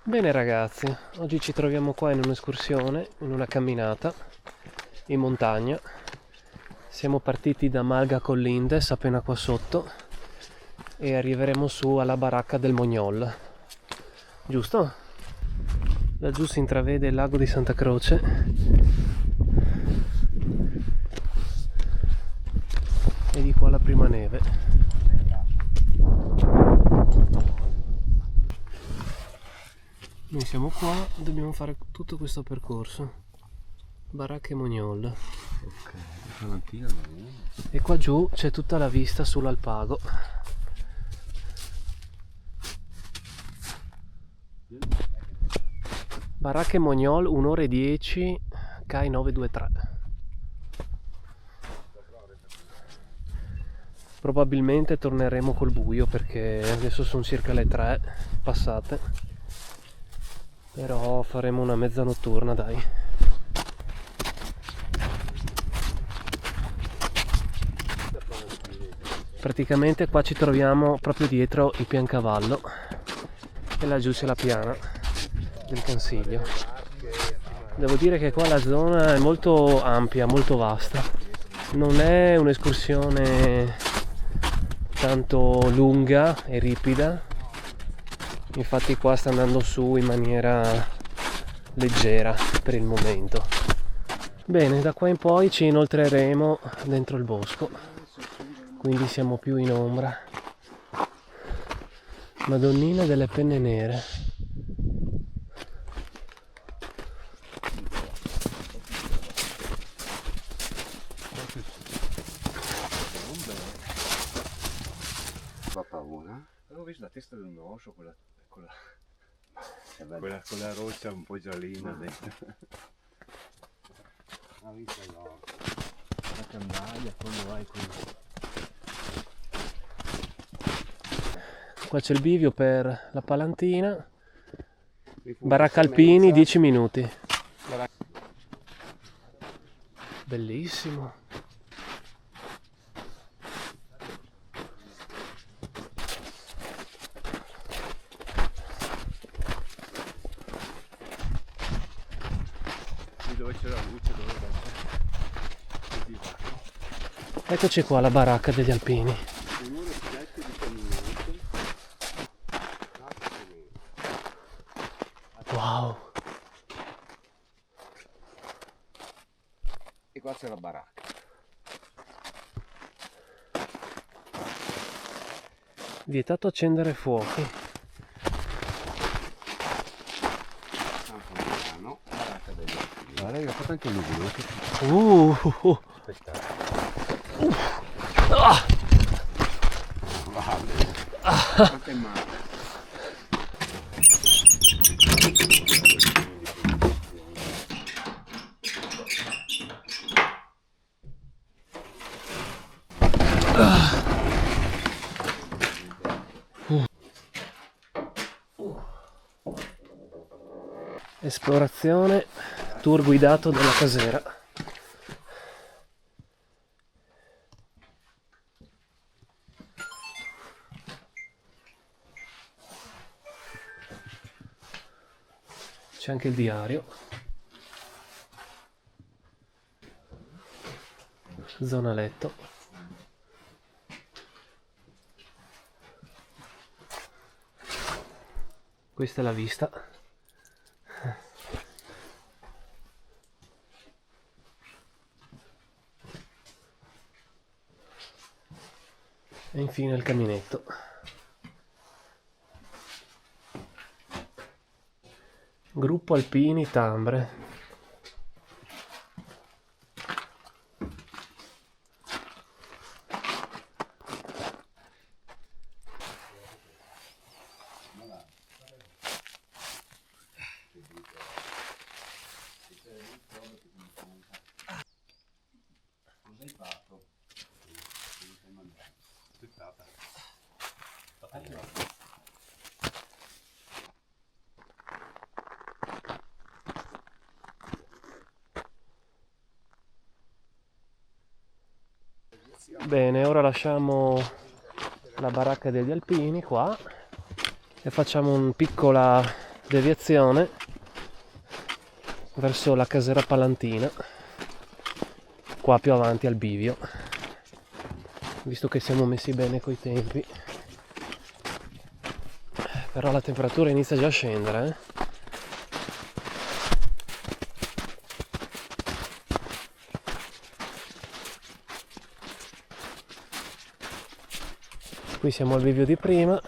Bene ragazzi, oggi ci troviamo qua in un'escursione, in una camminata in montagna. Siamo partiti da Malga Collindes, appena qua sotto, e arriveremo su alla baracca del Mognol, giusto? Laggiù si intravede il lago di Santa Croce e di qua la prima neve. Noi siamo qua, dobbiamo fare tutto questo percorso. Baracche Mognol. Ok, stamattina no. E qua giù c'è tutta la vista sull'Alpago. Baracche Mognol, 1 ora e 10, CAI 923. Probabilmente torneremo col buio perché adesso sono circa le 3 passate. Però faremo una mezza notturna, dai. Praticamente qua ci troviamo proprio dietro il Piancavallo e laggiù c'è la piana del Consiglio. Devo dire che qua la zona è molto ampia, molto vasta. Non è un'escursione tanto lunga e ripida, infatti qua sta andando su in maniera leggera per il momento. Bene, da qua in poi ci inoltreremo dentro il bosco, quindi siamo più in ombra. Madonnina delle penne nere. Fa paura? Avevo visto la testa di un orso, quella roccia un po' giallina dentro. Ha visto la canaglia quando vai qui. Qua c'è il bivio per la Palantina. Baracca Alpini, 10 minuti. Bellissimo. Qui dove c'è la luce dovrebbe essere così va. Eccoci qua la baracca degli alpini. Uno dei pezzi di camminamento. Wow. E qua c'è la baracca. Vietato accendere fuochi. No, baracca degli alpini. Guarda che ho fatto anche il nuvoloso. Aspettate. Ah. Quanto è male. Esplorazione, tour guidato dalla casera. C'è anche il diario. Zona letto. Questa è la vista. E infine il caminetto. Gruppo Alpini Tambre. Cosa hai fatto? Aspettate. Bene, ora lasciamo la baracca degli alpini qua e facciamo una piccola deviazione verso la Casera Palantina, qua più avanti al bivio, visto che siamo messi bene coi tempi. Però la temperatura inizia già a scendere, eh? Qui siamo al bivio di prima,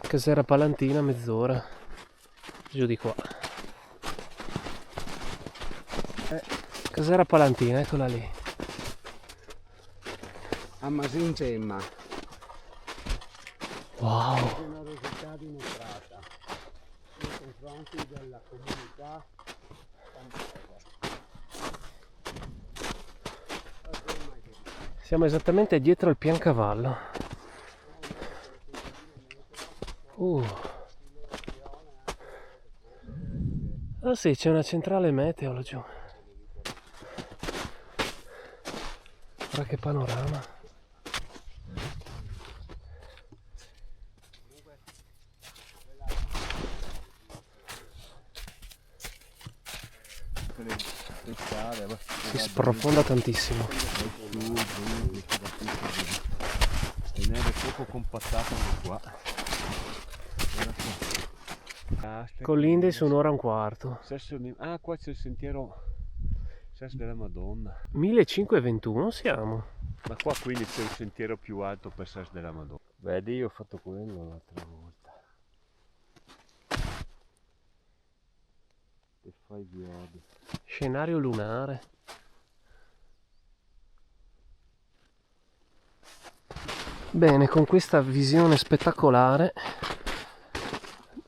Casera Palantina, mezz'ora giù di qua. Casera Palantina, eccola lì. A Masingemma. Wow, Generosità dimostrata nei confronti della comunità. siamo esattamente dietro il Piancavallo. Ah sì, c'è una centrale meteo laggiù. Guarda che panorama. Si sprofonda tantissimo. E neve poco compattata anche qua. Con l'Index un'ora e un quarto. Ah, qua c'è il sentiero Sesto della Madonna. 1521 siamo. Ma qua quindi c'è il sentiero più alto per Sesto della Madonna. Vedi, io ho fatto quello l'altra volta. E fai viodi. Scenario lunare. Bene, con questa visione spettacolare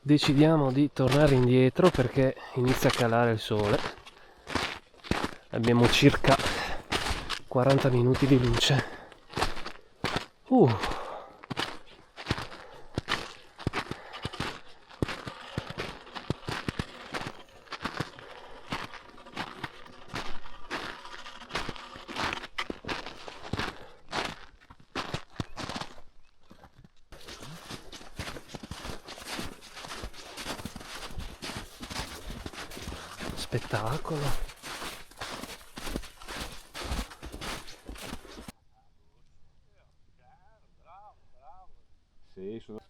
decidiamo di tornare indietro perché inizia a calare il sole. Abbiamo circa 40 minuti di luce. Spettacolo. Sì, sono...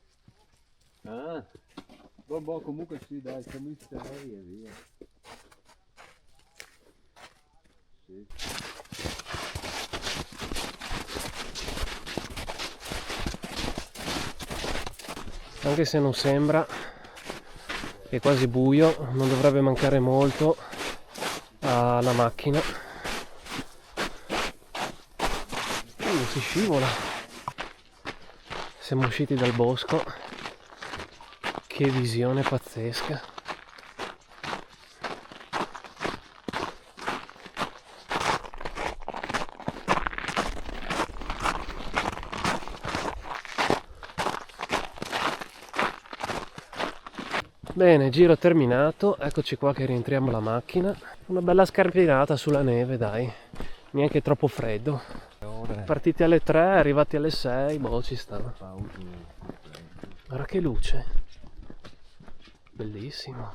Ah, boh, comunque sì, dai, siamo in 6 e via. Sì. Anche se non sembra, è quasi buio, non dovrebbe mancare molto alla macchina. Si scivola. Siamo usciti dal bosco. Che visione pazzesca. Bene, giro terminato, eccoci qua che rientriamo alla macchina. Una bella scarpinata sulla neve, dai, neanche troppo freddo. Partiti alle 3, arrivati alle 6, boh, ci sta. Guarda che luce, bellissimo.